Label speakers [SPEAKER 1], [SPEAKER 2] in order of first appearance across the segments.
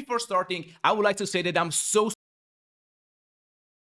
[SPEAKER 1] before starting, I would like to say that I'm so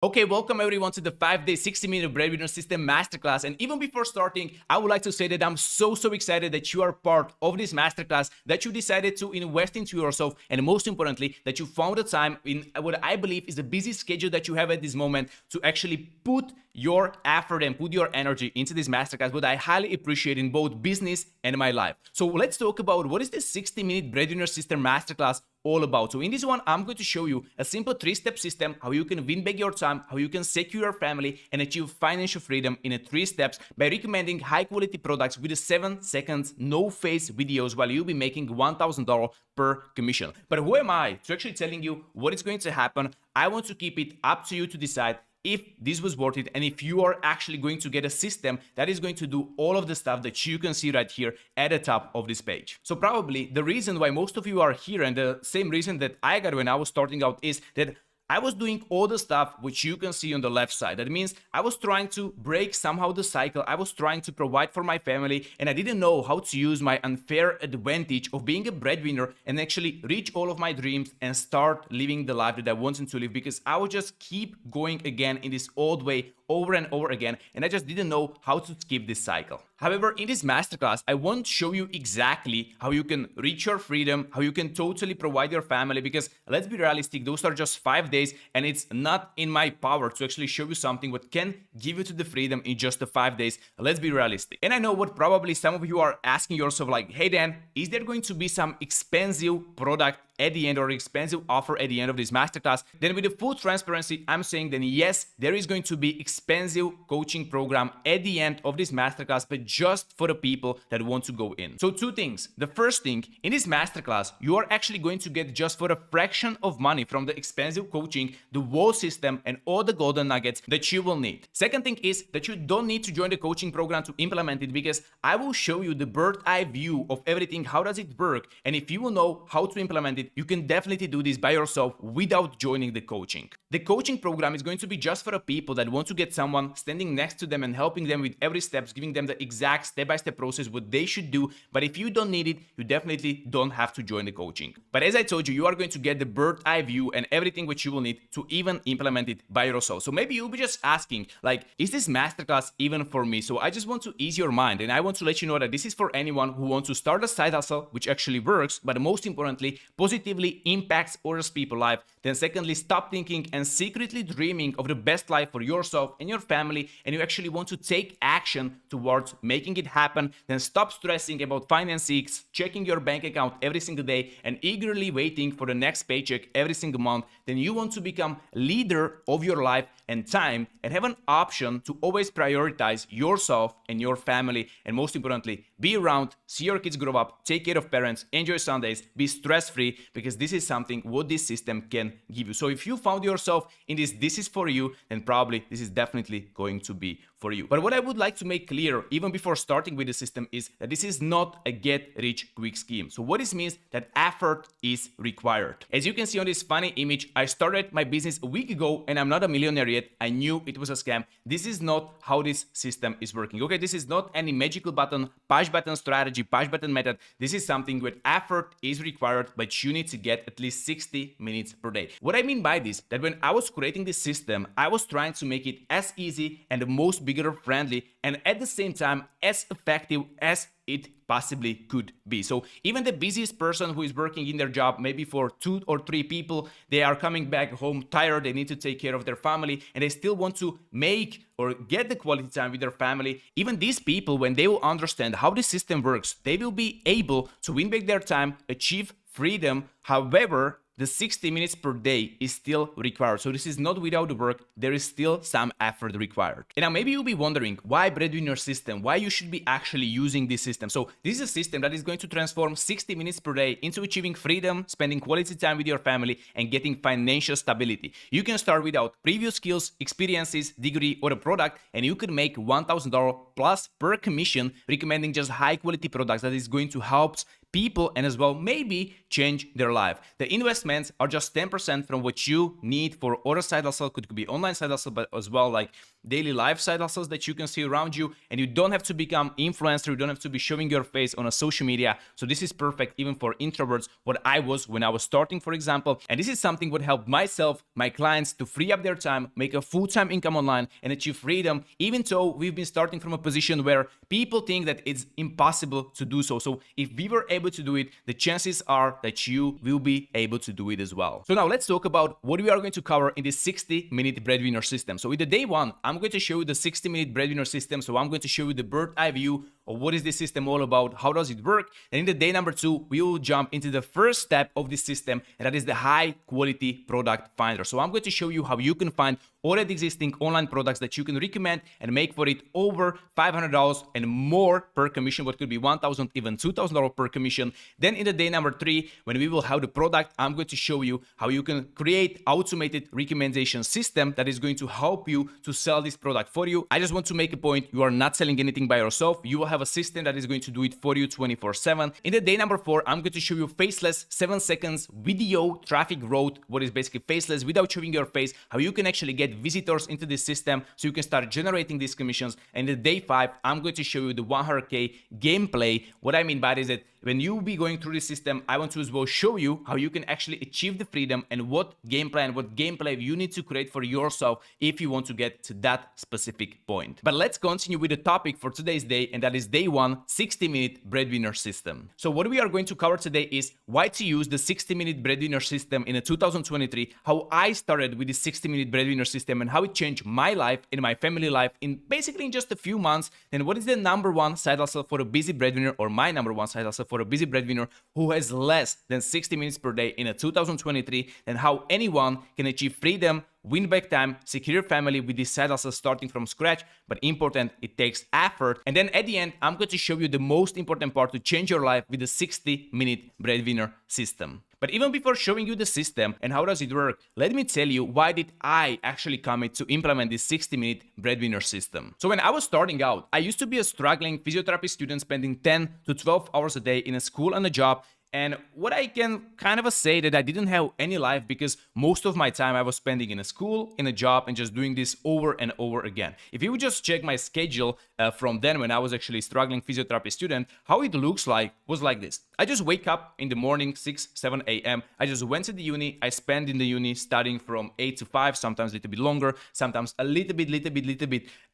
[SPEAKER 1] Okay, welcome everyone to the 5-day 60-minute breadwinner system masterclass. And even before starting, I would like to say that I'm so excited that you are part of this masterclass, that you decided to invest into yourself, and most importantly, that you found the time in what I believe is a busy schedule that you have at this moment to actually put your effort and put your energy into this masterclass, what I highly appreciate in both business and my life. So let's talk about what is this 60-minute breadwinner system masterclass all about. So in this one, I'm going to show you a simple 3-step system, how you can win back your time, how you can secure your family and achieve financial freedom in 3 steps by recommending high quality products with 7 seconds, no face videos while you'll be making $1,000 per commission. But who am I to actually telling you what is going to happen? I want to keep it up to you to decide if this was worth it and if you are actually going to get a system that is going to do all of the stuff that you can see right here at the top of this page. So probably the reason why most of you are here, and the same reason that I got when I was starting out, is that I was doing all the stuff which you can see on the left side. That means I was trying to break somehow the cycle. I was trying to provide for my family, and I didn't know how to use my unfair advantage of being a breadwinner and actually reach all of my dreams and start living the life that I wanted to live, because I would just keep going again in this old way over and over again, and I just didn't know how to skip this cycle. However, in this masterclass, I won't show you exactly how you can reach your freedom, how you can totally provide your family, because let's be realistic, those are just 5 days, and it's not in my power to actually show you something what can give you to the freedom in just the 5 days. Let's be realistic. And I know what probably some of you are asking yourself, like, hey Dan, is there going to be some expensive product at the end or expensive offer at the end of this masterclass? Then with the full transparency, I'm saying then yes, there is going to be expensive coaching program at the end of this masterclass, but just for the people that want to go in. So 2 things. The first thing, in this masterclass, you are actually going to get just for a fraction of money from the expensive coaching, the whole system and all the golden nuggets that you will need. Second thing is that you don't need to join the coaching program to implement it, because I will show you the bird's eye view of everything, how does it work, and if you will know how to implement it, you can definitely do this by yourself without joining the coaching. The coaching program is going to be just for the people that want to get someone standing next to them and helping them with every step, giving them the exact step-by-step process what they should do. But if you don't need it, you definitely don't have to join the coaching. But as I told you, you are going to get the bird's eye view and everything which you will need to even implement it by yourself. So maybe you'll be just asking, like, is this masterclass even for me? So I just want to ease your mind, and I want to let you know that this is for anyone who wants to start a side hustle which actually works, but most importantly, positively impacts others people's life. Then secondly, stop thinking and secretly dreaming of the best life for yourself and your family, and you actually want to take action towards making it happen. Then stop stressing about finances, checking your bank account every single day and eagerly waiting for the next paycheck every single month. Then you want to become leader of your life and time, and have an option to always prioritize yourself and your family, and most importantly, be around, see your kids grow up, take care of parents, enjoy Sundays, be stress-free, because this is something what this system can give you. So if you found yourself in this is for you, then probably this is definitely going to be for you. But what I would like to make clear, even before starting with the system, is that this is not a get-rich-quick scheme. So what this means, that effort is required. As you can see on this funny image, I started my business a week ago and I'm not a millionaire yet. I knew it was a scam. This is not how this system is working. Okay, this is not any magical button, push button strategy, push button method. This is something where effort is required, but you need to get at least 60 minutes per day. What I mean by this, that when I was creating this system, I was trying to make it as easy and the most beginner friendly, and at the same time as effective as it possibly could be. So even the busiest person who is working in their job, maybe for 2 or 3 people, they are coming back home tired, they need to take care of their family, and they still want to make or get the quality time with their family. Even these people, when they will understand how the system works, they will be able to win back their time, achieve freedom. However, the 60 minutes per day is still required. So this is not without the work, there is still some effort required. And now maybe you'll be wondering, why breadwinner system? Why you should be actually using this system? So this is a system that is going to transform 60 minutes per day into achieving freedom, spending quality time with your family, and getting financial stability. You can start without previous skills, experiences, degree, or a product, and you could make $1,000 plus per commission, recommending just high quality products that is going to help people and as well maybe change their life. The investments are just 10% from what you need for other side hustle. Could be online side hustle, but as well like daily life side hustles that you can see around you. And you don't have to become influencer. You don't have to be showing your face on a social media. So this is perfect even for introverts, what I was when I was starting, for example. And this is something what helped myself, my clients to free up their time, make a full-time income online and achieve freedom, even though we've been starting from a position where people think that it's impossible to do so. So if we were able to do it, the chances are that you will be able to do it as well. So now let's talk about what we are going to cover in this 60-minute breadwinner system. So in the day one, I'm going to show you the 60-minute breadwinner system. So I'm going to show you the bird's eye view of what is this system all about, how does it work. And in the day number two, we will jump into the first step of this system, and that is the high quality product finder. So I'm going to show you how you can find already existing online products that you can recommend and make for it over $500 and more per commission, what could be $1,000, even $2,000 per commission. Then in the day number three, when we will have the product, I'm going to show you how you can create automated recommendation system that is going to help you to sell this product for you. I just want to make a point, you are not selling anything by yourself. You will have a system that is going to do it for you 24/7. In the day number four, I'm going to show you faceless 7 seconds video traffic route, what is basically faceless without showing your face, how you can actually get visitors into this system so you can start generating these commissions. And in the day five, I'm going to show you the 100K gameplay. What I mean by that is that when you will be going through this system, I want to as well show you how you can actually achieve the freedom and what game plan, what gameplay you need to create for yourself if you want to get to that specific point. But let's continue with the topic for today's day, and that is day one, 60-minute breadwinner system. So what we are going to cover today is why to use the 60-minute breadwinner system in 2023, how I started with the 60-minute breadwinner system and how it changed my life and my family life in basically in just a few months. Then what is the number one side hustle for a busy breadwinner, or my number one side hustle for a busy breadwinner who has less than 60 minutes per day in 2023, and how anyone can achieve freedom, win back time, secure family with this side hustle starting from scratch. But important, it takes effort. And then at the end, I'm going to show you the most important part to change your life with the 60-minute breadwinner system. But even before showing you the system and how does it work, let me tell you why did I actually commit to implement this 60-minute breadwinner system. So when I was starting out, I used to be a struggling physiotherapy student spending 10 to 12 hours a day in a school and a job. And what I can kind of say that I didn't have any life because most of my time I was spending in a school, in a job, and just doing this over and over again. If you would just check my schedule from then when I was actually struggling physiotherapy student, how it looks like was like this. I just wake up in the morning, 6, 7 a.m. I just went to the uni. I spent in the uni studying from 8 to 5, sometimes a little bit longer, sometimes a little bit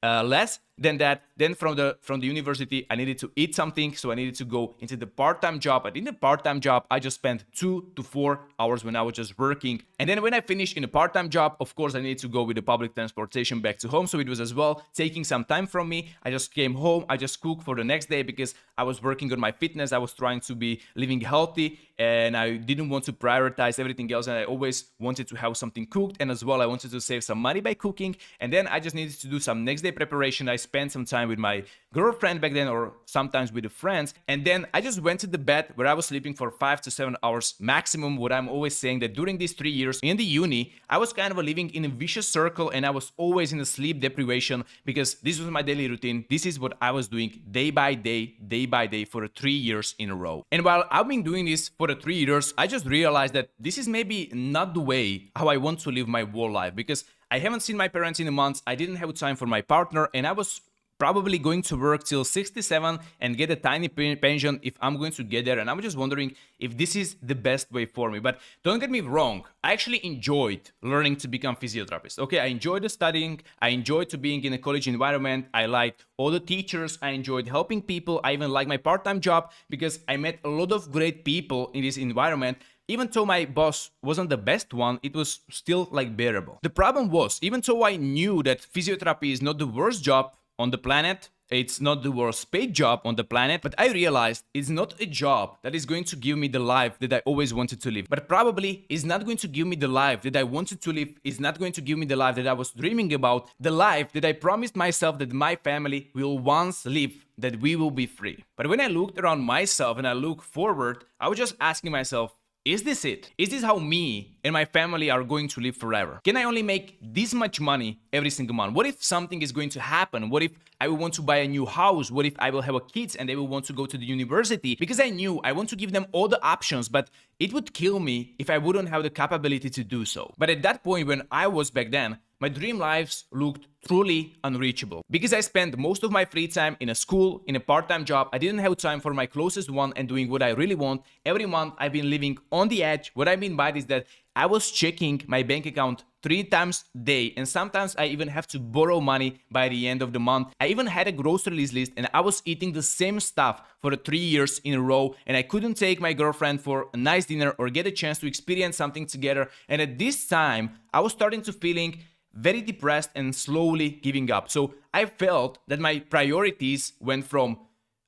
[SPEAKER 1] less than that. Then from the university, I needed to eat something, so I needed to go into the part-time job. But in the part-time job, I just spent 2 to 4 hours when I was just working. And then when I finished in a part-time job, of course, I needed to go with the public transportation back to home. So it was as well taking some time from me. I just came home. I just cooked for the next day because I was working on my fitness. I was trying to be living healthy and I didn't want to prioritize everything else. And I always wanted to have something cooked. And as well, I wanted to save some money by cooking. And then I just needed to do some next day preparation. I spent some time with my girlfriend back then, or sometimes with the friends. And then I just went to the bed where I was sleeping for 5 to 7 hours maximum. What I'm always saying that during these 3 years in the uni, I was kind of living in a vicious circle and I was always in a sleep deprivation because this was my daily routine. This is what I was doing day by day for 3 years in a row. And while I've been doing this for the 3 years, I just realized that this is maybe not the way how I want to live my whole life, because I haven't seen my parents in a month. I didn't have time for my partner, and I was probably going to work till 67 and get a tiny pension if I'm going to get there. And I'm just wondering if this is the best way for me. But don't get me wrong, I actually enjoyed learning to become physiotherapist. Okay, I enjoyed the studying, I enjoyed to being in a college environment, I liked all the teachers, I enjoyed helping people, I even liked my part-time job because I met a lot of great people in this environment. Even though my boss wasn't the best one, it was still like bearable. The problem was, even though I knew that physiotherapy is not the worst job on the planet, it's not the worst paid job on the planet, but I realized it's not a job that is going to give me the life that I always wanted to live. But probably is not going to give me the life that I wanted to live, is not going to give me the life that I was dreaming about, the life that I promised myself that my family will once live, that we will be free. But when I looked around myself and I looked forward, I was just asking myself, is this it? Is this how me and my family are going to live forever? Can I only make this much money every single month? What if something is going to happen? What if I will want to buy a new house? What if I will have a kids and they will want to go to the university? Because I knew I want to give them all the options, but it would kill me if I wouldn't have the capability to do so. But at that point, when I was back then, my dream lives looked truly unreachable. Because I spent most of my free time in a school, in a part-time job, I didn't have time for my closest one and doing what I really want. Every month I've been living on the edge. What I mean by this is that I was checking my bank account 3 times a day, and sometimes I even have to borrow money by the end of the month. I even had a grocery list and I was eating the same stuff for 3 years in a row, and I couldn't take my girlfriend for a nice dinner or get a chance to experience something together. And at this time, I was starting to feeling very depressed and slowly giving up. So I felt that my priorities went from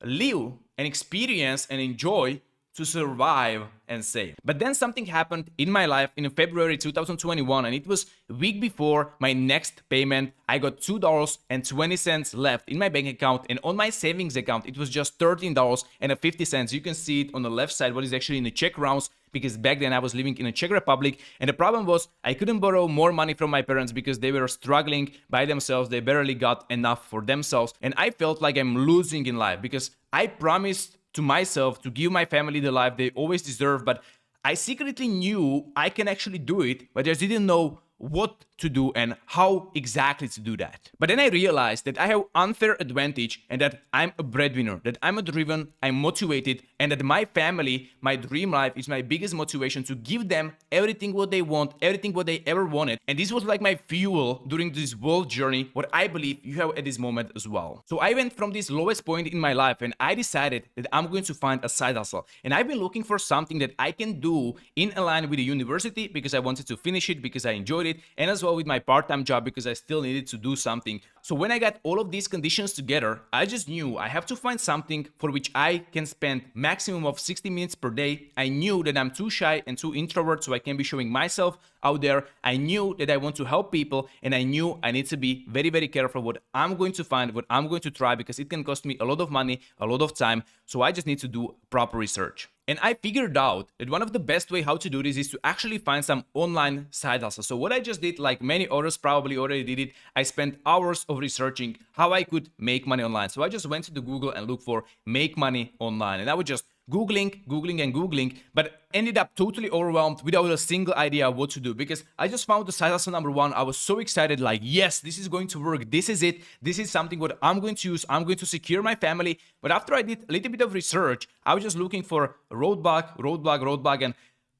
[SPEAKER 1] live and experience and enjoy to survive and save. But then something happened in my life in February 2021, and it was a week before my next payment. I got $2.20 left in my bank account, and on my savings account it was just $13.50. You can see it on the left side what is actually in the Czech crowns, because back then I was living in the Czech Republic, and the problem was I couldn't borrow more money from my parents because they were struggling by themselves. They barely got enough for themselves, and I felt like I'm losing in life because I promised to myself to give my family the life they always deserve, but I secretly knew I can actually do it, but I just didn't know what to do and how exactly to do that. But then I realized that I have unfair advantage and that I'm a breadwinner, that I'm a driven, I'm motivated, and that my family, my dream life is my biggest motivation to give them everything what they want, everything what they ever wanted. And this was like my fuel during this world journey, what I believe you have at this moment as well. So I went from this lowest point in my life and I decided that I'm going to find a side hustle. And I've been looking for something that I can do in line with the university because I wanted to finish it, because I enjoyed it, and as well with my part-time job because I still needed to do something. So when I got all of these conditions together, I just knew I have to find something for which I can spend maximum of 60 minutes per day. I knew that I'm too shy and too introvert, so I can be showing myself out there. I knew that I want to help people, and I knew I need to be very, very careful what I'm going to find, what I'm going to try, because it can cost me a lot of money, a lot of time. So I just need to do proper research. And I figured out that one of the best way how to do this is to actually find some online side hustle. So what I just did, like many others probably already did it, I spent hours of researching how I could make money online. So I just went to the Google and looked for make money online. And I would just Googling, but ended up totally overwhelmed without a single idea what to do, because I just found the side hustle number one. I was so excited, like, yes, this is going to work. This is it. This is something what I'm going to use. I'm going to secure my family. But after I did a little bit of research, I was just looking for roadblock, and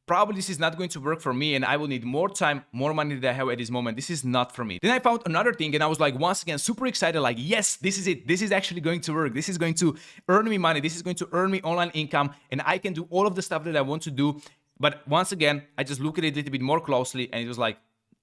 [SPEAKER 1] probably this is not going to work for me, and I will need more time, more money than I have at this moment. This is not for me. Then I found another thing, and I was like, once again, super excited, like, yes, this is it. This is actually going to work. This is going to earn me money. This is going to earn me online income, and I can do all of the stuff that I want to do. But once again, I just look at it a little bit more closely, and it was like,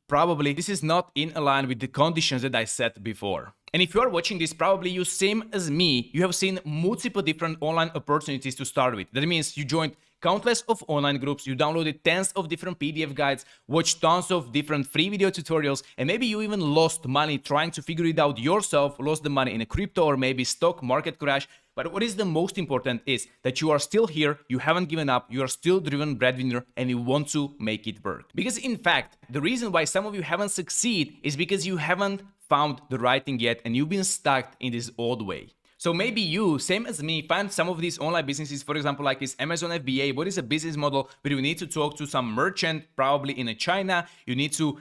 [SPEAKER 1] probably this is not in line with the conditions that I set before. And if you are watching this, probably you, same as me, you have seen multiple different online opportunities to start with. That means you joined countless of online groups, you downloaded tens of different PDF guides, watched tons of different free video tutorials, and maybe you even lost money trying to figure it out yourself, lost the money in a crypto or maybe stock market crash. But what is the most important is that you are still here, you haven't given up, you are still driven breadwinner, and you want to make it work. Because in fact, the reason why some of you haven't succeeded is because you haven't found the right thing yet, and you've been stuck in this old way. So maybe you, same as me, find some of these online businesses, for example, like this Amazon FBA. What is a business model where you need to talk to some merchant, probably in China. You need to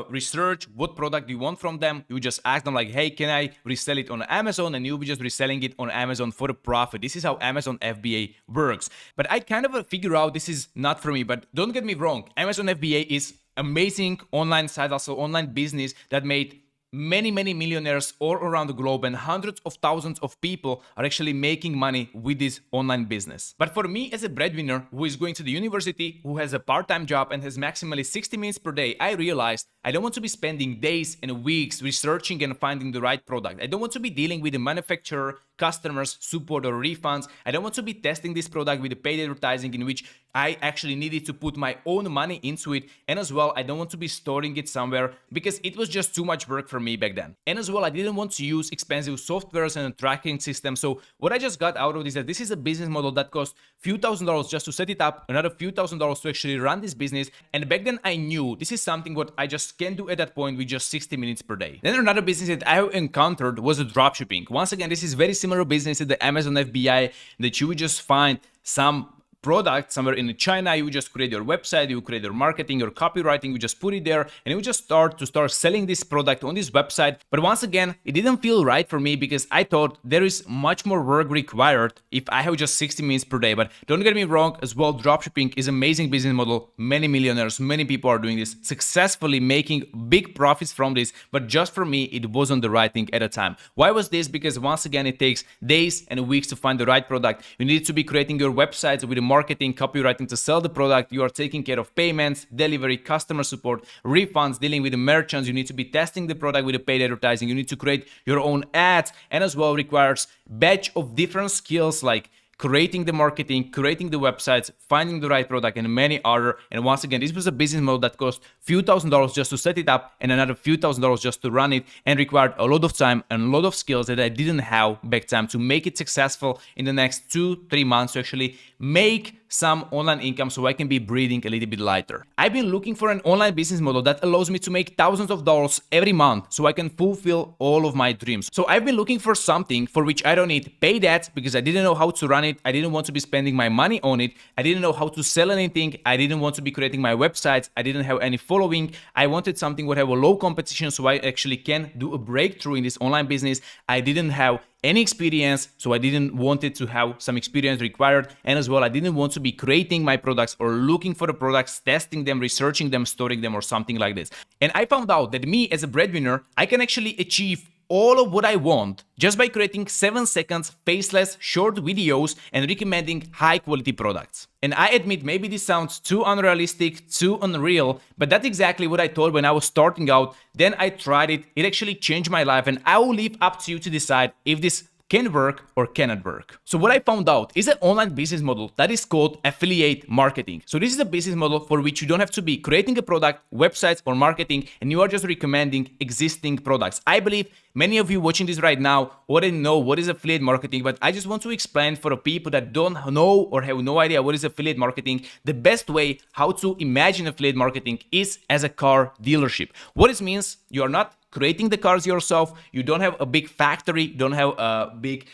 [SPEAKER 1] research what product you want from them. You just ask them like, hey, can I resell it on Amazon? And you'll be just reselling it on Amazon for a profit. This is how Amazon FBA works. But I figure out this is not for me. But don't get me wrong, Amazon FBA is amazing online side hustle, online business that made many millionaires all around the globe, and hundreds of thousands of people are actually making money with this online business. But for me as a breadwinner who is going to the university, who has a part-time job and has maximally 60 minutes per day, I realized I don't want to be spending days and weeks researching and finding the right product. I don't want to be dealing with the manufacturer, customers, support, or refunds. I don't want to be testing this product with the paid advertising in which I actually needed to put my own money into it. And as well, I don't want to be storing it somewhere because it was just too much work for me back then. And as well, I didn't want to use expensive softwares and a tracking system. So what I just got out of this is that this is a business model that cost few $1,000s just to set it up, another few $1,000s to actually run this business. And back then I knew this is something what I just can't do at that point with just 60 minutes per day. Then another business that I encountered was the dropshipping. Once again, this is very similar business to the Amazon FBA that you would just find some product somewhere in China. You would just create your website, you create your marketing, your copywriting, you just put it there, and you would just start selling this product on this website. But once again, it didn't feel right for me because I thought there is much more work required if I have just 60 minutes per day. But don't get me wrong as well, dropshipping is an amazing business model. Many millionaires, many people are doing this, successfully making big profits from this. But just for me, it wasn't the right thing at the time. Why was this? Because once again, it takes days and weeks to find the right product. You need to be creating your websites with a marketing, copywriting to sell the product. You are taking care of payments, delivery, customer support, refunds, dealing with the merchants. You need to be testing the product with the paid advertising. You need to create your own ads, and as well requires batch of different skills like creating the marketing, creating the websites, finding the right product, and many other. And once again, this was a business model that cost few $1,000s just to set it up and another few $1,000s just to run it, and required a lot of time and a lot of skills that I didn't have back then to make it successful in the next 2-3 months to actually make some online income so I can be breathing a little bit lighter. I've been looking for an online business model that allows me to make thousands of dollars every month so I can fulfill all of my dreams. So I've been looking for something for which I don't need paid ads because I didn't know how to run it. I didn't want to be spending my money on it. I didn't know how to sell anything. I didn't want to be creating my websites. I didn't have any following. I wanted something that have a low competition so I actually can do a breakthrough in this online business. I didn't have any experience, so I didn't want it to have some experience required. And as well, I didn't want to be creating my products or looking for the products, testing them, researching them, storing them, or something like this. And I found out that me as a breadwinner, I can actually achieve all of what I want just by creating 7 seconds faceless short videos and recommending high quality products. And I admit maybe this sounds too unrealistic, too unreal, but that's exactly what I thought when I was starting out. Then I tried it, it actually changed my life, and I will leave up to you to decide if this can work or cannot work. So what I found out is an online business model that is called affiliate marketing. So this is a business model for which you don't have to be creating a product, websites, or marketing, and you are just recommending existing products. I believe many of you watching this right now already know what is affiliate marketing, but I just want to explain for the people that don't know or have no idea what is affiliate marketing. The best way how to imagine affiliate marketing is as a car dealership. What it means, you are not creating the cars yourself, you don't have a big factory, don't have a big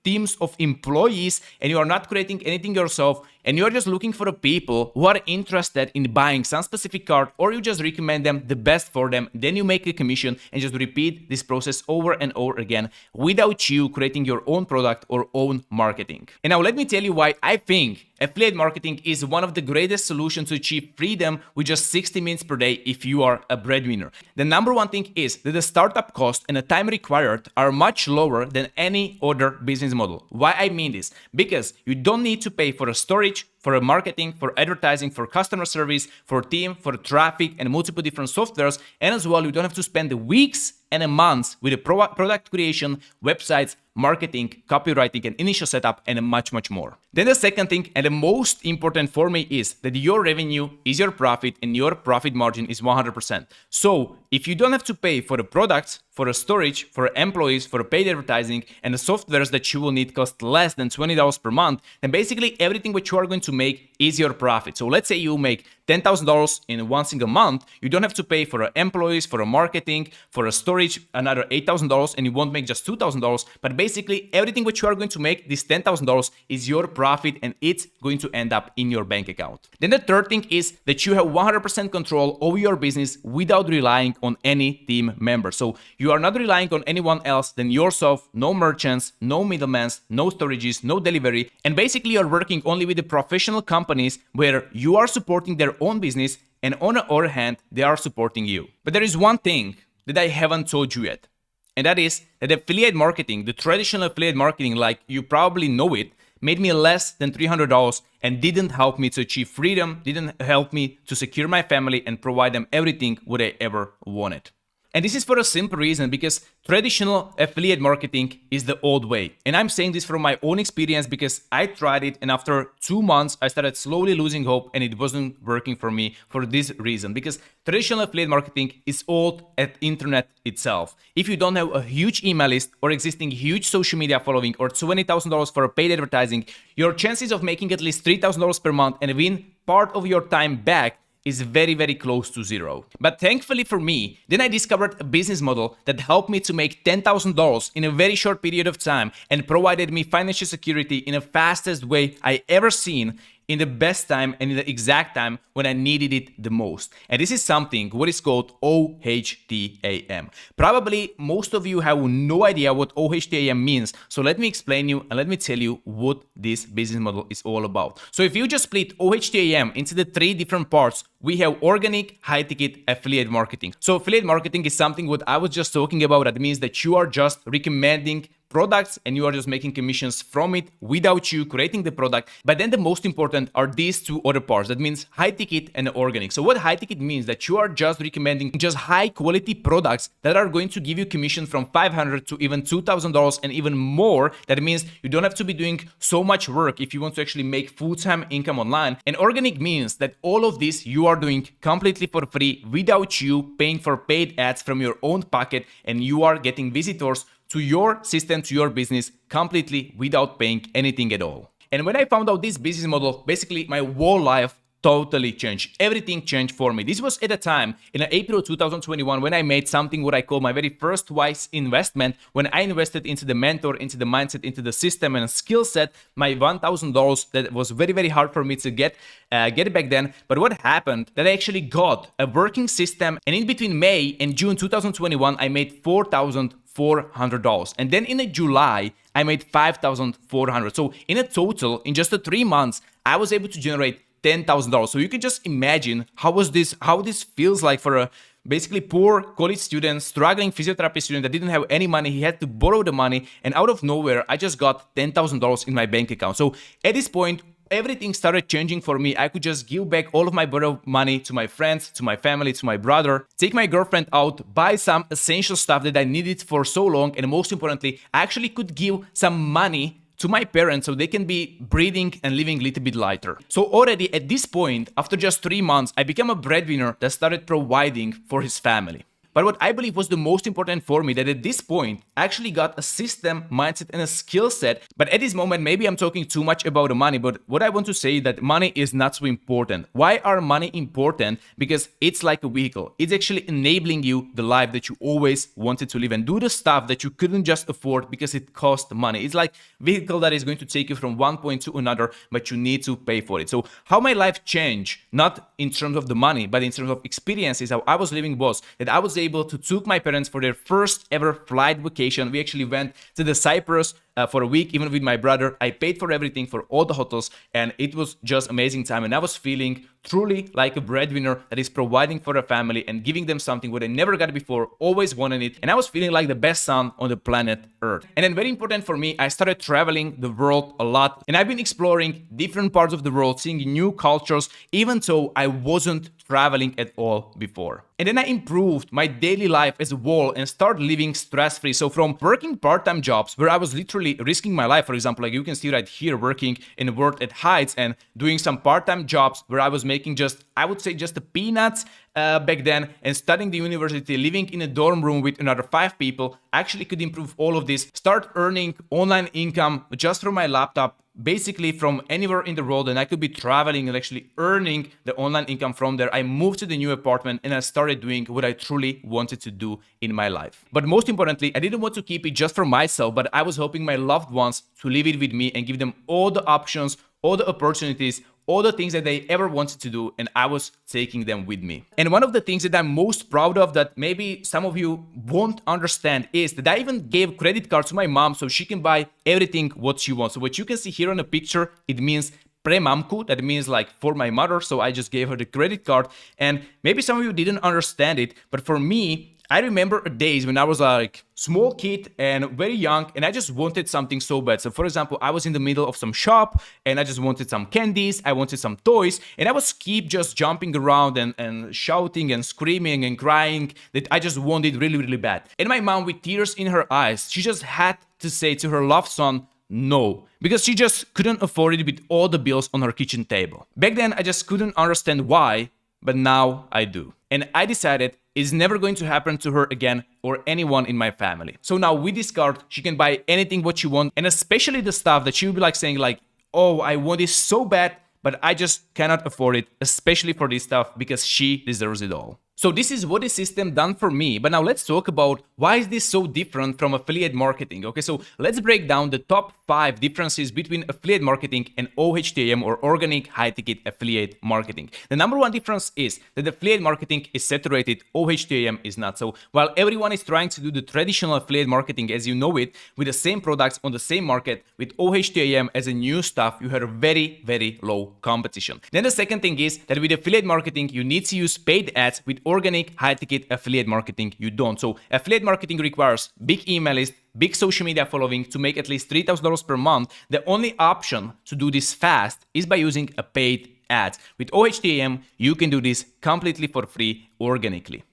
[SPEAKER 1] teams of employees, and you are not creating anything yourself, and you are just looking for the people who are interested in buying some specific car, or you just recommend them the best for them, then you make a commission and just repeat this process over and over again without you creating your own product or own marketing. And now let me tell you why I think affiliate marketing is one of the greatest solutions to achieve freedom with just 60 minutes per day if you are a breadwinner. The number one thing is that the startup cost and the time required are much lower than any other business model. Why I mean this? Because you don't need to pay for a storage, for a marketing, for advertising, for customer service, for team, for traffic, and multiple different softwares. And as well, you don't have to spend the weeks and a month with the product creation, websites, marketing, copywriting, and initial setup, and much, much more. Then the second thing, and the most important for me, is that your revenue is your profit and your profit margin is 100%. So if you don't have to pay for the products, for the storage, for employees, for paid advertising, and the softwares that you will need cost less than $20 per month, then basically everything what you are going to make is your profit. So let's say you make $10,000 in one single month, you don't have to pay for employees, for marketing, for storage, another $8,000, and you won't make just $2,000, but basically everything what you are going to make, this $10,000, is your profit, and it's going to end up in your bank account. Then the third thing is that you have 100% control over your business without relying on any team member. So you are not relying on anyone else than yourself, no merchants, no middlemen, no storages, no delivery, and basically you're working only with the professional companies where you are supporting their own business, and on the other hand, they are supporting you. But there is one thing that I haven't told you yet, and that is that affiliate marketing, the traditional affiliate marketing like you probably know it, made me less than $300 and didn't help me to achieve freedom, didn't help me to secure my family and provide them everything what I ever wanted. And this is for a simple reason, because traditional affiliate marketing is the old way. And I'm saying this from my own experience because I tried it, and after 2 months, I started slowly losing hope and it wasn't working for me for this reason. Because traditional affiliate marketing is old at internet itself. If you don't have a huge email list or existing huge social media following or $20,000 for paid advertising, your chances of making at least $3,000 per month and win part of your time back is very, very close to zero. But thankfully for me, then I discovered a business model that helped me to make $10,000 in a very short period of time and provided me financial security in the fastest way I ever seen, in the best time and in the exact time when I needed it the most. And this is something what is called OHTAM. Probably most of you have no idea what OHTAM means. So let me explain you and let me tell you what this business model is all about. So if you just split OHTAM into the 3 different parts, we have organic, high ticket, affiliate marketing. So affiliate marketing is something what I was just talking about. That means that you are just recommending products and you are just making commissions from it without you creating the product. But then the most important are these 2 other parts. That means high ticket and organic. So what high ticket means that you are just recommending just high quality products that are going to give you commission from $500 to even $2,000 and even more. That means you don't have to be doing so much work if you want to actually make full-time income online. And organic means that all of this you are doing completely for free without you paying for paid ads from your own pocket, and you are getting visitors to your system, to your business, completely without paying anything at all. And when I found out this business model, basically my whole life totally changed. Everything changed for me. This was at a time in April 2021 when I made something what I call my very first wise investment, when I invested into the mentor, into the mindset, into the system and skill set, my $1,000 that was very, very hard for me to get back then. But what happened that I actually got a working system, and in between May and June 2021, I made $4,400. And then in July, I made $5,400. So in a total, in just 3 months, I was able to generate $10,000. So you can just imagine how this feels like for a basically poor college student, struggling physiotherapy student that didn't have any money. He had to borrow the money, and out of nowhere, I just got $10,000 in my bank account. So at this point, everything started changing for me. I could just give back all of my borrowed money to my friends, to my family, to my brother, take my girlfriend out, buy some essential stuff that I needed for so long, and most importantly, I actually could give some money to my parents so they can be breathing and living a little bit lighter. So already at this point, after just 3 months, I became a breadwinner that started providing for his family. But what I believe was the most important for me, that at this point, I actually got a system, mindset, and a skill set. But at this moment, maybe I'm talking too much about the money, but what I want to say is that money is not so important. Why are money important? Because it's like a vehicle. It's actually enabling you the life that you always wanted to live and do the stuff that you couldn't just afford because it cost money. It's like a vehicle that is going to take you from one point to another, but you need to pay for it. So how my life changed, not in terms of the money, but in terms of experiences, how I was living was that I was able to took my parents for their first ever flight vacation. We actually went to the Cyprus for a week, even with my brother. I paid for everything, for all the hotels, and it was just amazing time. And I was feeling truly like a breadwinner that is providing for a family and giving them something what I never got before, always wanted it. And I was feeling like the best son on the planet Earth. And then very important for me, I started traveling the world a lot. And I've been exploring different parts of the world, seeing new cultures, even though I wasn't traveling at all before. And then I improved my daily life as a whole and started living stress-free. So from working part-time jobs where I was literally risking my life, for example, like you can see right here, working in the world at Heights and doing some part-time jobs where I was making just, I would say just the peanuts back then, and studying the university, living in a dorm room with another 5 people, actually could improve all of this, start earning online income just from my laptop, basically from anywhere in the world, and I could be traveling and actually earning the online income from there. I moved to the new apartment and I started doing what I truly wanted to do in my life. But most importantly, I didn't want to keep it just for myself, but I was hoping my loved ones to live it with me and give them all the options, all the opportunities, all the things that they ever wanted to do, and I was taking them with me. And one of the things that I'm most proud of that maybe some of you won't understand is that I even gave credit cards to my mom so she can buy everything what she wants. So what you can see here on the picture, it means pre-mamku, that means like for my mother. So I just gave her the credit card, and maybe some of you didn't understand it, but for me, I remember days when I was like small kid and very young and I just wanted something so bad. So for example, I was in the middle of some shop and I just wanted some candies, I wanted some toys, and I was keep just jumping around and shouting and screaming and crying that I just wanted really, really bad. And my mom, with tears in her eyes, she just had to say to her loved son, no, because she just couldn't afford it with all the bills on her kitchen table. Back then, I just couldn't understand why, but now I do. And I decided it's never going to happen to her again or anyone in my family. So now with this card, she can buy anything what she wants, and especially the stuff that she would be like saying like, oh, I want this so bad, but I just cannot afford it, especially for this stuff, because she deserves it all. So this is what the system done for me, but now let's talk about why is this so different from affiliate marketing. Okay, so let's break down the top 5 differences between affiliate marketing and OHTAM, or organic high-ticket affiliate marketing. The number 1 difference is that affiliate marketing is saturated, OHTAM is not. So while everyone is trying to do the traditional affiliate marketing as you know it, with the same products on the same market, with OHTAM as a new stuff, you have very, very low competition. Then the second thing is that with affiliate marketing, you need to use paid ads. With organic high-ticket affiliate marketing, you don't. So affiliate marketing requires big email list, big social media following to make at least $3,000 per month. The only option to do this fast is by using a paid ad. With OHTAM, you can do this completely for free organically.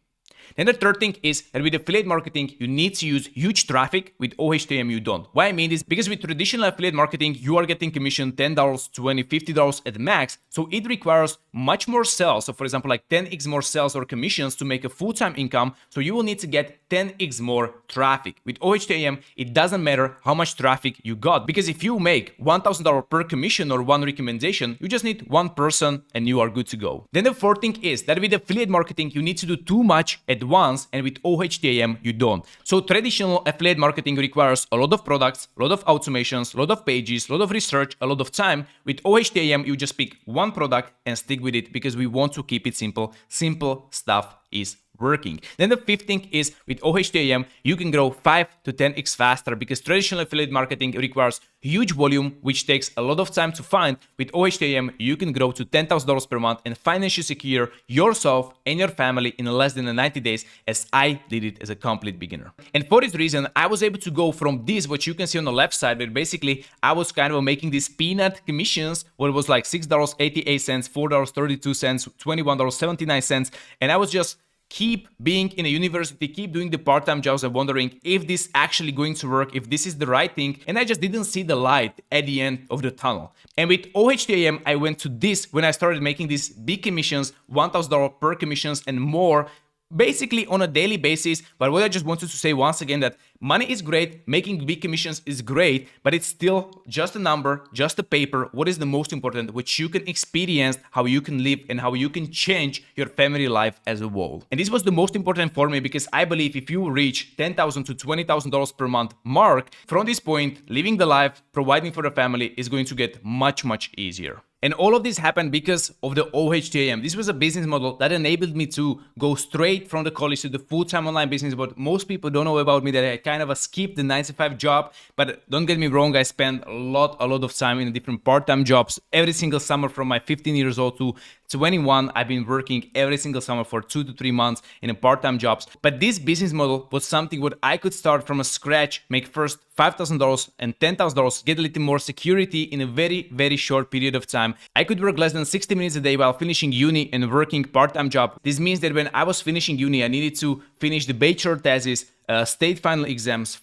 [SPEAKER 1] Then the third thing is that with affiliate marketing, you need to use huge traffic. With OHTAM, you don't. Why I mean this? Because with traditional affiliate marketing, you are getting commission $10, $20, $50 at max. So it requires much more sales. So for example, like 10x more sales or commissions to make a full-time income. So you will need to get 10x more traffic. With OHTAM, it doesn't matter how much traffic you got, because if you make $1,000 per commission or one recommendation, you just need one person and you are good to go. Then the fourth thing is that with affiliate marketing, you need to do too much at once, and with OHTAM, you don't. So traditional affiliate marketing requires a lot of products, a lot of automations, a lot of pages, a lot of research, a lot of time. With OHTAM, you just pick one product and stick with it, because we want to keep it simple. Simple stuff is working. Then the fifth thing is with OHTAM, you can grow 5 to 10x faster, because traditional affiliate marketing requires huge volume, which takes a lot of time to find. With OHTAM, you can grow to $10,000 per month and financially secure yourself and your family in less than 90 days, as I did it as a complete beginner. And for this reason, I was able to go from this, what you can see on the left side, where basically I was kind of making these peanut commissions, where it was like $6.88, $4.32, $21.79, and I was just keep being in a university, keep doing the part-time jobs and wondering if this actually going to work, if this is the right thing, and I just didn't see the light at the end of the tunnel. And with OHTAM, I went to this when I started making these big commissions, $1,000 per commissions and more, basically on a daily basis. But what I just wanted to say once again, that money is great, making big commissions is great, but it's still just a number, just a paper. What is the most important, which you can experience, how you can live and how you can change your family life as a whole. And this was the most important for me, because I believe if you reach $10,000 to $20,000 per month mark, from this point, living the life, providing for the family is going to get much, much easier. And all of this happened because of the OHTAM. This was a business model that enabled me to go straight from the college to the full-time online business. But most people don't know about me that I kind of skipped the 9-to-5 job. But don't get me wrong, I spent a lot of time in different part-time jobs. Every single summer from my 15 years old to 21, I've been working every single summer for 2 to 3 months in a part-time jobs. But this business model was something what I could start from a scratch, make first $5,000 and $10,000, get a little more security in a very, very short period of time. I could work less than 60 minutes a day while finishing uni and working part-time job. This means that when I was finishing uni, I needed to finish the bachelor thesis, state final exams,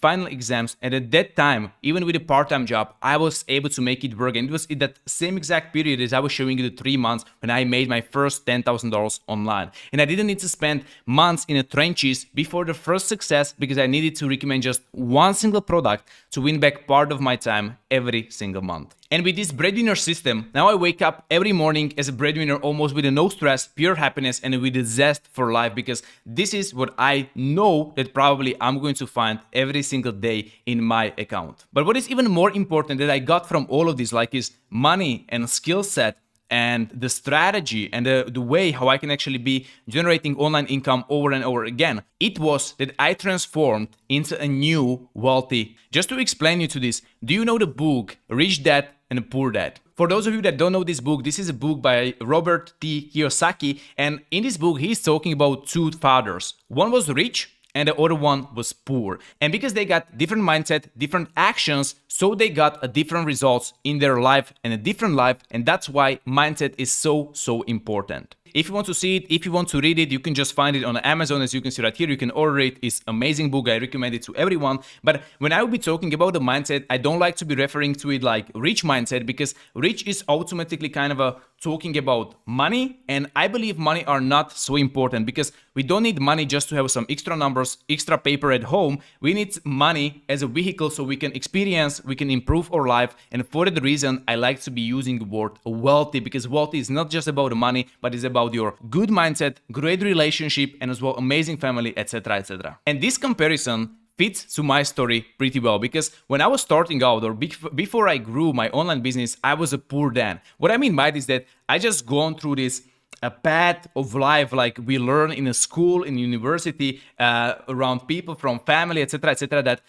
[SPEAKER 1] and at that time, even with a part-time job, I was able to make it work. And it was in that same exact period as I was showing you the 3 months when I made my first $10,000 online. And I didn't need to spend months in the trenches before the first success, because I needed to recommend just one single product to win back part of my time every single month. And with this breadwinner system, now I wake up every morning as a breadwinner, almost with no stress, pure happiness, and with a zest for life, because this is what I know that probably I'm going to find every single day in my account. But what is even more important that I got from all of this, like, is money and skill set and the strategy and the way how I can actually be generating online income over and over again. It was that I transformed into a new wealthy. Just to explain you to this, do you know the book Rich Dad and Poor Dad? For those of you that don't know this book, this is a book by Robert T. Kiyosaki, and in this book he's talking about two fathers. One was rich and the other one was poor. And because they got different mindset, different actions, so they got a different results in their life and a different life, and that's why mindset is so important. If you want to see it, if you want to read it, you can just find it on Amazon. As you can see right here, you can order it. It's an amazing book. I recommend it to everyone. But when I will be talking about the mindset, I don't like to be referring to it like rich mindset, because rich is automatically kind of a talking about money. And I believe money are not so important, because we don't need money just to have some extra numbers, extra paper at home. We need money as a vehicle so we can experience, we can improve our life. And for that reason, I like to be using the word wealthy, because wealthy is not just about the money, but it's about your good mindset, great relationship, and as well amazing family, etc., etc. And this comparison fits to my story pretty well, because when I was starting out, or before I grew my online business, I was a poor Dan. What I mean by this is that I just gone through this a path of life like we learn in a school, in university, around people from family, etc., that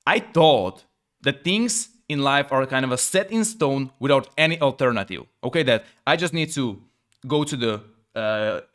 [SPEAKER 1] I thought that things in life are kind of a set in stone without any alternative. Okay, that I just need to go to the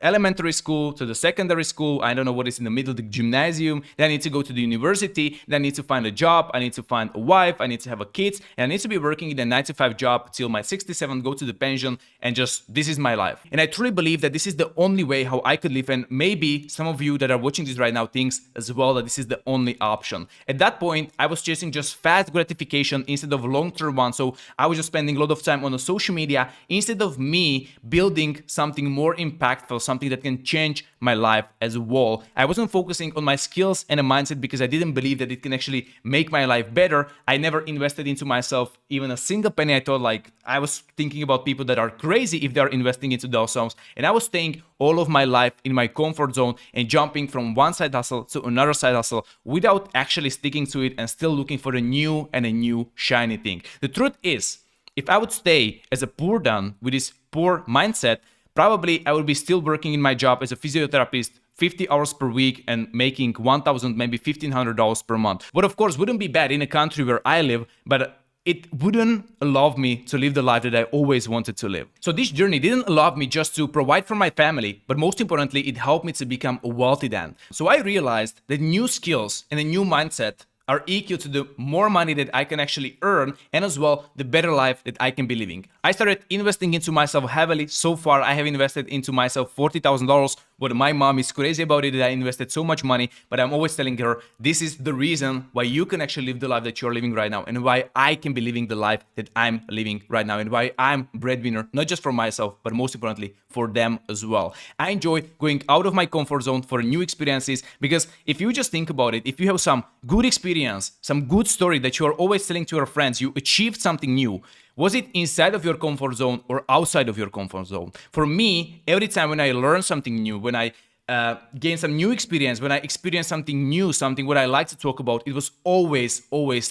[SPEAKER 1] elementary school, to the secondary school, I don't know what is in the middle, the gymnasium, then I need to go to the university, then I need to find a job, I need to find a wife, I need to have a kids, and I need to be working in a 9-to-5 job till my 67, go to the pension, and just, this is my life. And I truly believe that this is the only way how I could live, and maybe some of you that are watching this right now thinks as well that this is the only option. At that point, I was chasing just fast gratification instead of long-term one, so I was just spending a lot of time on the social media instead of me building something more impactful, something that can change my life as a whole. I wasn't focusing on my skills and a mindset because I didn't believe that it can actually make my life better. I never invested into myself even a single penny. I thought like I was thinking about people that are crazy if they are investing into themselves, and I was staying all of my life in my comfort zone and jumping from one side hustle to another side hustle without actually sticking to it and still looking for a new shiny thing. The truth is, if I would stay as a poor Dan with this poor mindset, probably I would be still working in my job as a physiotherapist 50 hours per week and making $1,000, maybe $1,500 per month. What of course wouldn't be bad in a country where I live, but it wouldn't allow me to live the life that I always wanted to live. So this journey didn't allow me just to provide for my family, but most importantly, it helped me to become a wealthy Dan. So I realized that new skills and a new mindset are equal to the more money that I can actually earn, and as well the better life that I can be living. I started investing into myself heavily. So far I have invested into myself $40,000, but my mom is crazy about it that I invested so much money, but I'm always telling her this is the reason why you can actually live the life that you're living right now, and why I can be living the life that I'm living right now, and why I'm breadwinner, not just for myself, but most importantly for them as well. I enjoy going out of my comfort zone for new experiences, because if you just think about it, if you have some good experience, some good story that you are always telling to your friends, you achieved something new, was it inside of your comfort zone or outside of your comfort zone? For me, every time when I learn something new, when I gain some new experience, when I experience something new, something what I like to talk about, it was always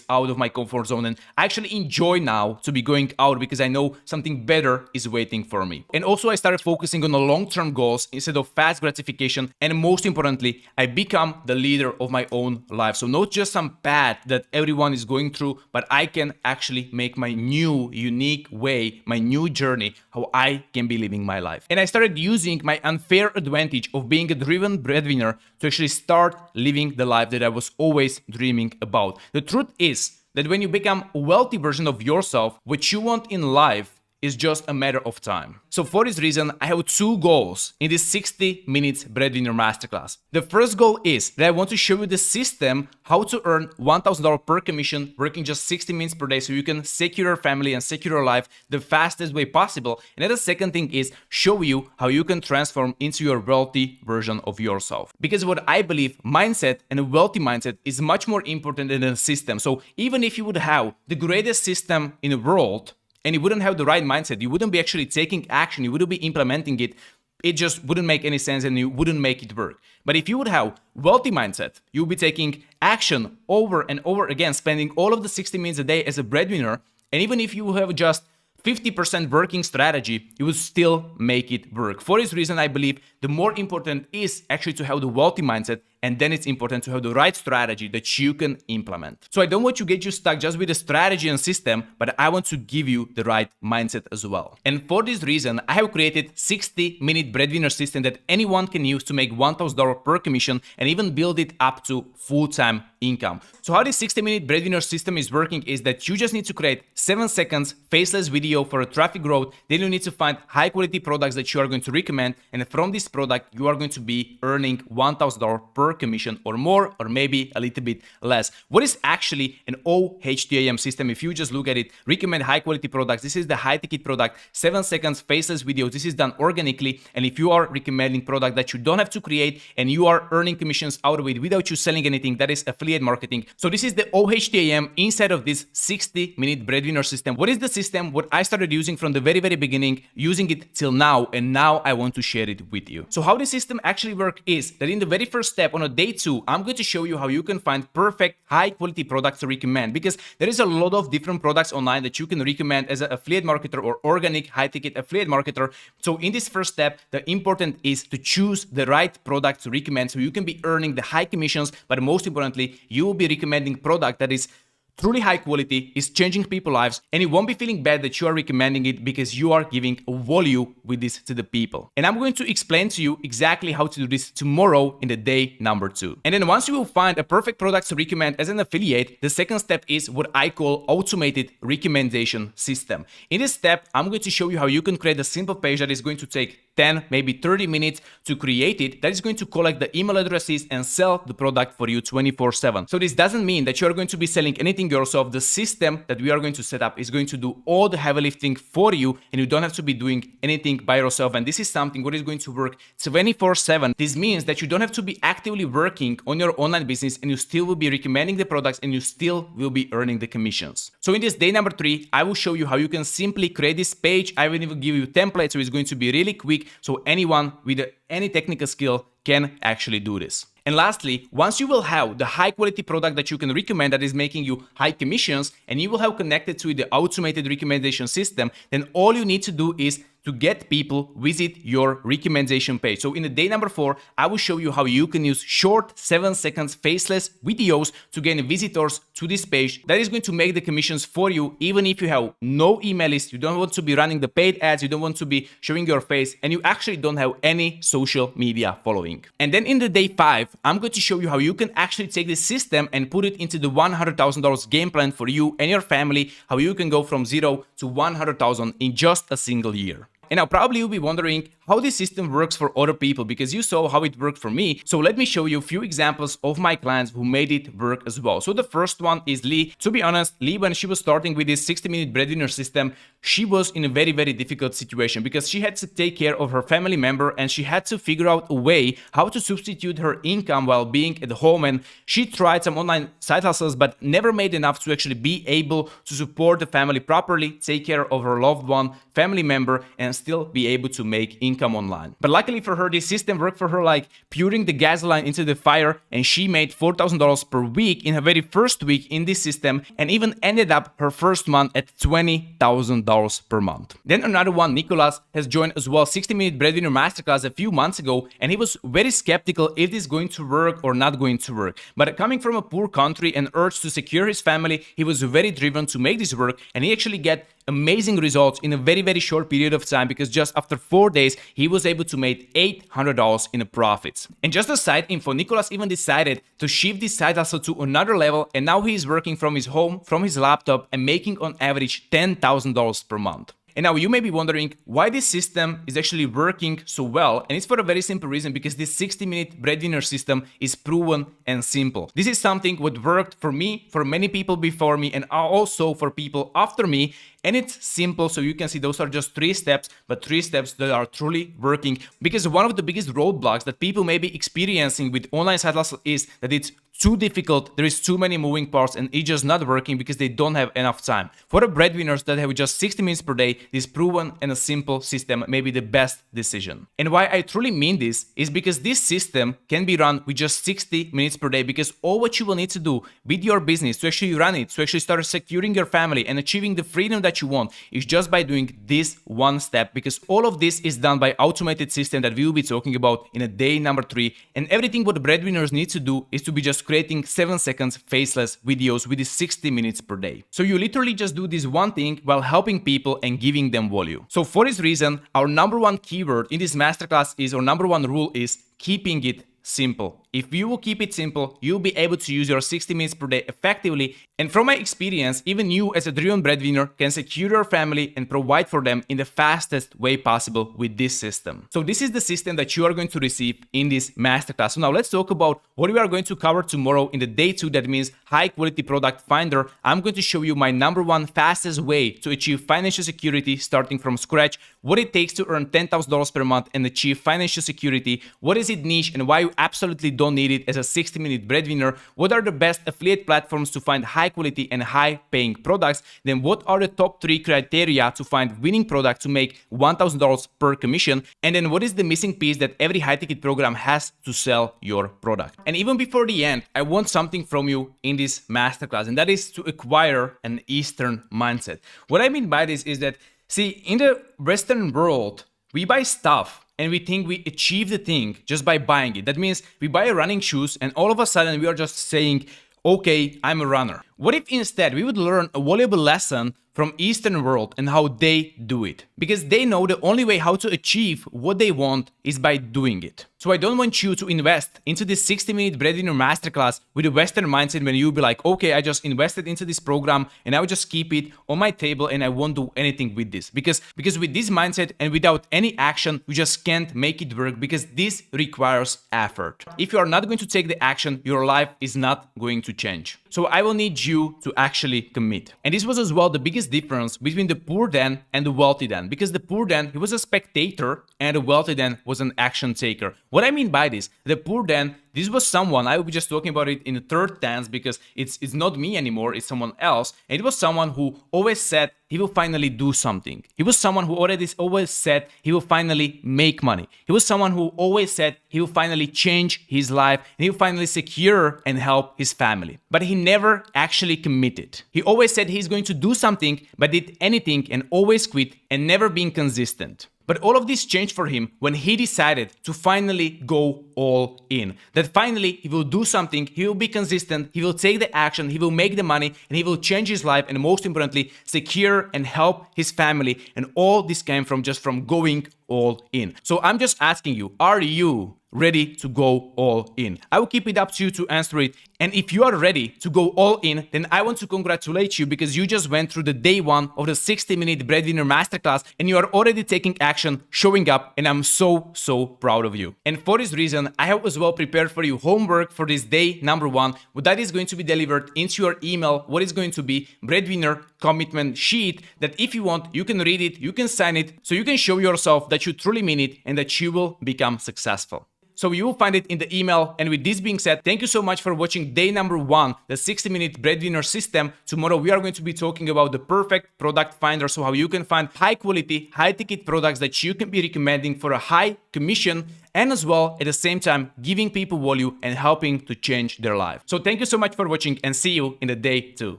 [SPEAKER 1] out of my comfort zone. And I actually enjoy now to be going out because I know something better is waiting for me. And also I started focusing on the long-term goals instead of fast gratification. And most importantly, I become the leader of my own life. So not just some path that everyone is going through, but I can actually make my new, unique way, my new journey, how I can be living my life. And I started using my unfair advantage of being a driven breadwinner to actually start living the life that I was always dreaming about. The truth is that when you become a wealthy version of yourself, what you want in life is just a matter of time. So for this reason, I have two goals in this 60 minutes breadwinner masterclass. The first goal is that I want to show you the system how to earn $1,000 per commission working just 60 minutes per day so you can secure your family and secure your life the fastest way possible. And then the second thing is show you how you can transform into your wealthy version of yourself. Because what I believe, mindset and a wealthy mindset is much more important than a system. So even if you would have the greatest system in the world, and you wouldn't have the right mindset, you wouldn't be actually taking action, you wouldn't be implementing it, it just wouldn't make any sense and you wouldn't make it work. But if you would have wealthy mindset, you'll be taking action over and over again, spending all of the 60 minutes a day as a breadwinner, and even if you have just 50% working strategy, you will still make it work. For this reason, I believe the more important is actually to have the wealthy mindset and then it's important to have the right strategy that you can implement. So I don't want to get you stuck just with the strategy and system, but I want to give you the right mindset as well. And for this reason, I have created 60-minute breadwinner system that anyone can use to make $1,000 per commission and even build it up to full-time income. So how this 60-minute breadwinner system is working is that you just need to create 7 seconds faceless video for a traffic growth. Then you need to find high quality products that you are going to recommend, and from this product you are going to be earning $1,000 per commission or more, or maybe a little bit less. What is actually an OHTAM system? If you just look at it, recommend high quality products. This is the high ticket product, 7 seconds faceless video. This is done organically, and if you are recommending product that you don't have to create and you are earning commissions out of it without you selling anything, that is affiliate marketing. So this is the OHTAM inside of this 60-minute breadwinner system. What is the system? What I started using from the very beginning, using it till now, and now I want to share it with you. So how the system actually works is that in the very first step on a day 2, I'm going to show you how you can find perfect high quality products to recommend, because there is a lot of different products online that you can recommend as an affiliate marketer or organic high ticket affiliate marketer. So in this first step, the important is to choose the right product to recommend so you can be earning the high commissions, but most importantly, you will be recommending product that is truly high quality, is changing people's lives, and you won't be feeling bad that you are recommending it because you are giving a value with this to the people. And I'm going to explain to you exactly how to do this tomorrow in the day number 2. And then once you will find a perfect product to recommend as an affiliate, the second step is what I call automated recommendation system. In this step, I'm going to show you how you can create a simple page that is going to take 10, maybe 30 minutes to create it, that is going to collect the email addresses and sell the product for you 24/7. So this doesn't mean that you're going to be selling anything yourself. The system that we are going to set up is going to do all the heavy lifting for you, and you don't have to be doing anything by yourself. And this is something what is going to work 24/7. This means that you don't have to be actively working on your online business, and you still will be recommending the products, and you still will be earning the commissions. So in this day number 3, I will show you how you can simply create this page. I will even give you templates, so it's going to be really quick. So anyone with any technical skill can actually do this. And lastly, once you will have the high quality product that you can recommend that is making you high commissions, and you will have connected to the automated recommendation system, then all you need to do is to get people visit your recommendation page. So in the day number 4, I will show you how you can use short 7 seconds faceless videos to gain visitors to this page. That is going to make the commissions for you, even if you have no email list, you don't want to be running the paid ads, you don't want to be showing your face, and you actually don't have any social media following. And then in the day 5, I'm going to show you how you can actually take this system and put it into the $100,000 game plan for you and your family, how you can go from 0 to 100,000 in just a single year. And now probably you'll be wondering how this system works for other people, because you saw how it worked for me. So let me show you a few examples of my clients who made it work as well. So the first one is Lee. To be honest, Lee, when she was starting with this 60-minute breadwinner system, she was in a very difficult situation because she had to take care of her family member, and she had to figure out a way how to substitute her income while being at home. And she tried some online side hustles, but never made enough to actually be able to support the family properly, take care of her loved one, family member, and still be able to make income online. But luckily for her, this system worked for her like pouring the gasoline into the fire, and she made $4,000 per week in her very first week in this system, and even ended up her first month at $20,000 per month. Then another one, Nicholas, has joined as well 60-minute breadwinner masterclass a few months ago, and he was very skeptical if this is going to work or not going to work. But coming from a poor country and urged to secure his family, he was very driven to make this work, and he actually get amazing results in a very short period of time, because just after 4 days he was able to make $800 in profits. And just a side info, Nicholas even decided to shift this side hustle to another level, and now he is working from his home, from his laptop, and making on average $10,000 per month. And now you may be wondering why this system is actually working so well, and it's for a very simple reason, because this 60-minute breadwinner system is proven and simple. This is something what worked for me, for many people before me, and also for people after me, and it's simple. So you can see those are just 3 steps, but 3 steps that are truly working, because one of the biggest roadblocks that people may be experiencing with online side hustle is that it's too difficult, there is too many moving parts, and it's just not working because they don't have enough time. For the breadwinners that have just 60 minutes per day, this proven and a simple system may be the best decision. And why I truly mean this is because this system can be run with just 60 minutes per day, because all what you will need to do with your business to actually run it, to actually start securing your family and achieving the freedom that that you want is just by doing this one step, because all of this is done by automated system that we will be talking about in a day number 3. And everything what the breadwinners need to do is to be just creating 7 seconds faceless videos with 60 minutes per day. So you literally just do this one thing while helping people and giving them value. So for this reason, our number one keyword in this masterclass is, or number one rule is, keeping it simple. If you will keep it simple, you'll be able to use your 60 minutes per day effectively. And from my experience, even you as a driven breadwinner can secure your family and provide for them in the fastest way possible with this system. So this is the system that you are going to receive in this masterclass. So now let's talk about what we are going to cover tomorrow in the day 2. That means high quality product finder. I'm going to show you my number one fastest way to achieve financial security starting from scratch, what it takes to earn $10,000 per month and achieve financial security, what is it niche and why you absolutely don't need it as a 60-minute breadwinner, what are the best affiliate platforms to find high quality and high paying products, then what are the top 3 criteria to find winning products to make $1,000 per commission, and then what is the missing piece that every high ticket program has to sell your product. And even before the end, I want something from you in this masterclass, and that is to acquire an Eastern mindset. What I mean by this is that, see, in the Western world, we buy stuff and we think we achieve the thing just by buying it. That means we buy running shoes and all of a sudden we are just saying, okay, I'm a runner. What if instead we would learn a valuable lesson from Eastern world and how they do it? Because they know the only way how to achieve what they want is by doing it. So I don't want you to invest into this 60-minute breadwinner masterclass with a Western mindset when you'll be like, okay, I just invested into this program and I will just keep it on my table and I won't do anything with this. Because with this mindset and without any action, you just can't make it work, because this requires effort. If you are not going to take the action, your life is not going to change. So I will need you to actually commit. And this was as well the biggest difference between the poor Dan and the wealthy Dan, because the poor Dan, he was a spectator and the wealthy Dan was an action taker. What I mean by this, the poor Dan, this was someone, I will be just talking about it in the third tense because it's not me anymore, it's someone else. And it was someone who always said he will finally do something. He was someone who always said he will finally make money. He was someone who always said he will finally change his life and he will finally secure and help his family. But he never actually committed. He always said he's going to do something, but did anything and always quit and never being consistent. But all of this changed for him when he decided to finally go all in. That finally he will do something, he will be consistent, he will take the action, he will make the money, and he will change his life, and most importantly, secure and help his family. And all this came from just from going all in. So I'm just asking you, are you ready to go all in? I will keep it up to you to answer it. And if you are ready to go all in, then I want to congratulate you, because you just went through the day 1 of the 60-minute breadwinner masterclass and you are already taking action, showing up, and I'm so proud of you. And for this reason, I have as well prepared for you homework for this day number 1, that is going to be delivered into your email. What is going to be breadwinner commitment sheet that if you want, you can read it, you can sign it, so you can show yourself that you truly mean it and that you will become successful. So you will find it in the email. And with this being said, thank you so much for watching day number 1, the 60-minute breadwinner system. Tomorrow we are going to be talking about the perfect product finder, so how you can find high quality, high ticket products that you can be recommending for a high commission, and as well at the same time giving people value and helping to change their life. So thank you so much for watching and see you in the day 2.